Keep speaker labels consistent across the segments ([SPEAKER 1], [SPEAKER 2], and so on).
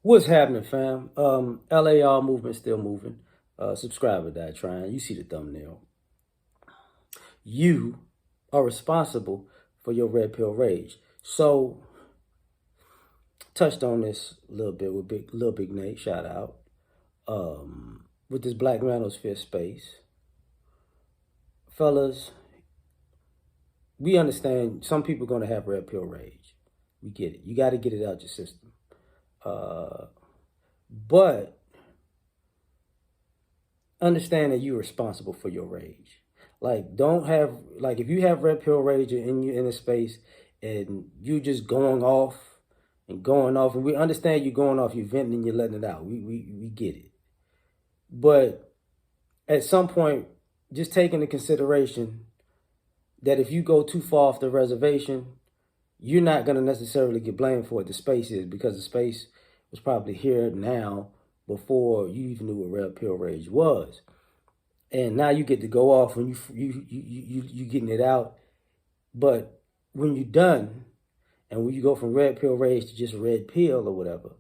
[SPEAKER 1] What's happening, fam? L.A.R movement still moving. Subscribe to that, trying. You see the thumbnail. You are responsible for your red pill rage. So, touched on this a little bit with Big Nate. Shout out. With this Black Manosphere space, fellas. We understand some people are gonna have red pill rage. We get it. You got to get it out your system. But understand that you're responsible for your rage. Like, don't have, like, if you have red pill rage and you're in a space and you just going off, and we understand you're going off, you're venting and you're letting it out. We get it. But at some point, just take into consideration that if you go too far off the reservation, you're not going to necessarily get blamed for it. The space is, because the space was probably here now before you even knew what red pill rage was. And now you get to go off when you getting it out. But when you're done, and when you go from red pill rage to just red pill or whatever,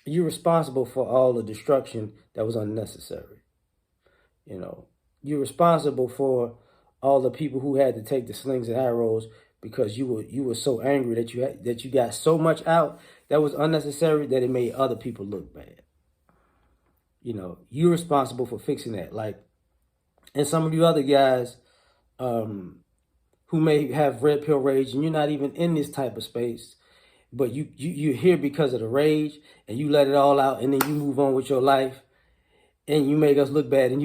[SPEAKER 1] you're responsible for all the destruction that was unnecessary. You know, you're responsible for all the people who had to take the slings and arrows because you were so angry that you got so much out that was unnecessary that it made other people look bad. You know, you're responsible for fixing that. Like, and some of you other guys who may have red pill rage and you're not even in this type of space, but you're here because of the rage and you let it all out and then you move on with your life and you make us look bad and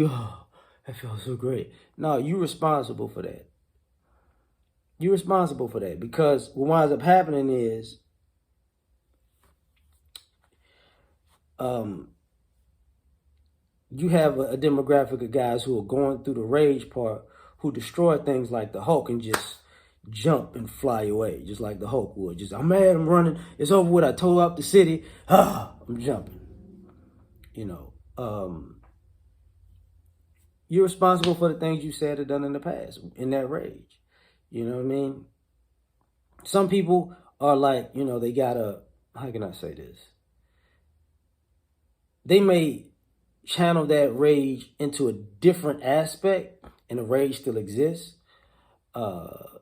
[SPEAKER 1] that feels so great. No, you're responsible for that. You're responsible for that because what winds up happening is you have a demographic of guys who are going through the rage part who destroy things like the Hulk and just jump and fly away, just like the Hulk would. Just, I'm mad, I'm running, it's over with, I tore up the city, I'm jumping. You know, you're responsible for the things you said or done in the past in that rage. You know what I mean? Some people are like, you know, they gotta, how can I say this? They may channel that rage into a different aspect and the rage still exists. And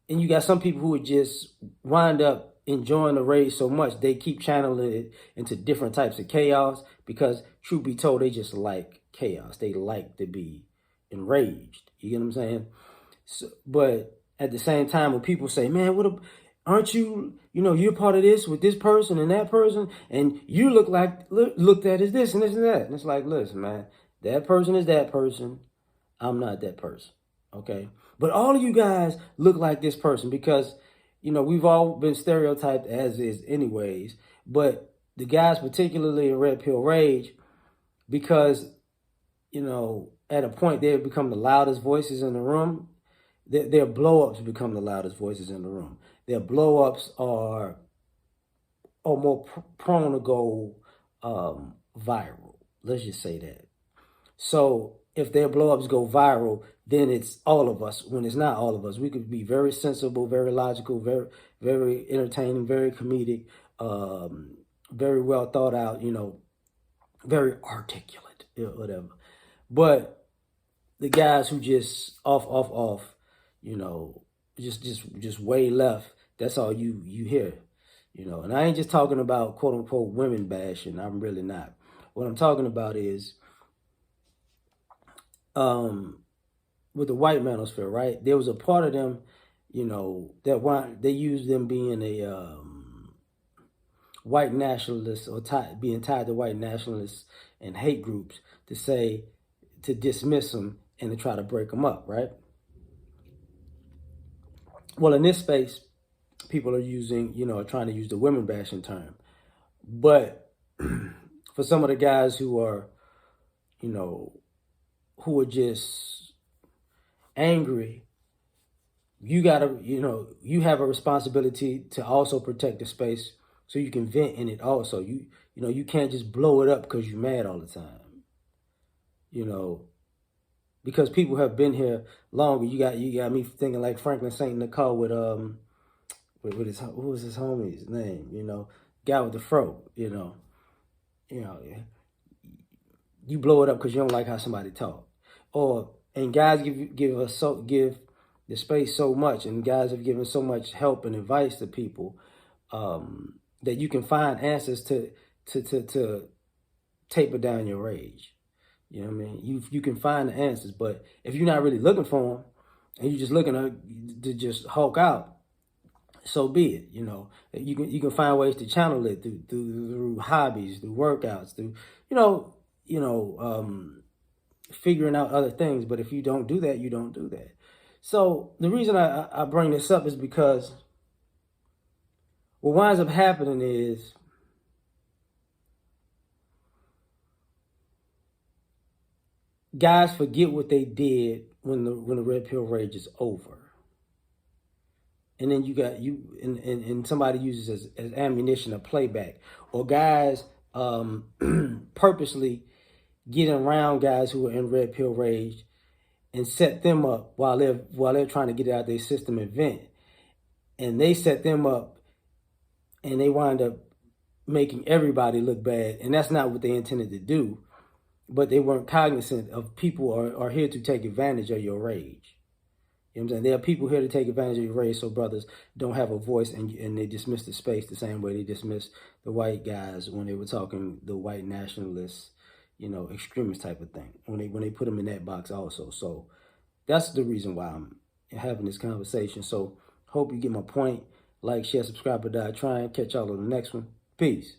[SPEAKER 1] you got some people who would just wind up enjoying the rage so much they keep channeling it into different types of chaos because, truth be told, they just like chaos. They like to be enraged. You get what I'm saying? So, but at the same time, when people say, man, aren't you, you know, you're part of this with this person and that person, and you looked at as this and this and that. And it's like, listen, man, that person is that person. I'm not that person. Okay. But all of you guys look like this person because, you know, we've all been stereotyped as is anyways. But the guys, particularly in Red Pill Rage, because, you know, at a point they become the loudest voices in the room. Their blow-ups become the loudest voices in the room. Their blow-ups are more prone to go viral. Let's just say that. So if their blow-ups go viral, then it's all of us. When it's not all of us, we could be very sensible, very logical, very entertaining, very comedic, very well thought out, you know, very articulate, you know, whatever. But the guys who just off, you know, just way left, that's all you hear, you know. And I ain't just talking about quote unquote women bashing. I'm really not. What I'm talking about is with the white manosphere, right? There was a part of them, you know, that they used them being a white nationalists or being tied to white nationalists and hate groups to dismiss them and to try to break them up, right? Well, in this space, people are using, you know, trying to use the women bashing term. But for some of the guys who are, you know, who are just angry, you gotta, you know, you have a responsibility to also protect the space so you can vent in it also. You know, you can't just blow it up because you're mad all the time. You know, because people have been here longer. You got me thinking like Franklin Saint Nicole with his, who was his homie's name? Guy with the fro. You know, you blow it up because you don't like how somebody talk, and guys give the space so much, and guys have given so much help and advice to people, that you can find answers to taper down your rage. You know what I mean? You can find the answers, but if you're not really looking for them, and you're just looking to just hulk out, so be it. You can find ways to channel it through hobbies, through workouts, through you know figuring out other things. But if you don't do that, you don't do that. So the reason I bring this up is because what winds up happening is guys forget what they did when the red pill rage is over. And then and somebody uses as ammunition a playback. Or guys purposely getting around guys who are in red pill rage and set them up while they're trying to get it out of their system and vent. And they set them up and they wind up making everybody look bad. And that's not what they intended to do. But they weren't cognizant of people are here to take advantage of your rage. You know what I'm saying? There are people here to take advantage of your race, so brothers don't have a voice, and they dismiss the space the same way they dismiss the white guys when they were talking the white nationalists, extremist type of thing. When they put them in that box also. So that's the reason why I'm having this conversation. So hope you get my point. Like, share, subscribe, or die trying. Catch y'all on the next one. Peace.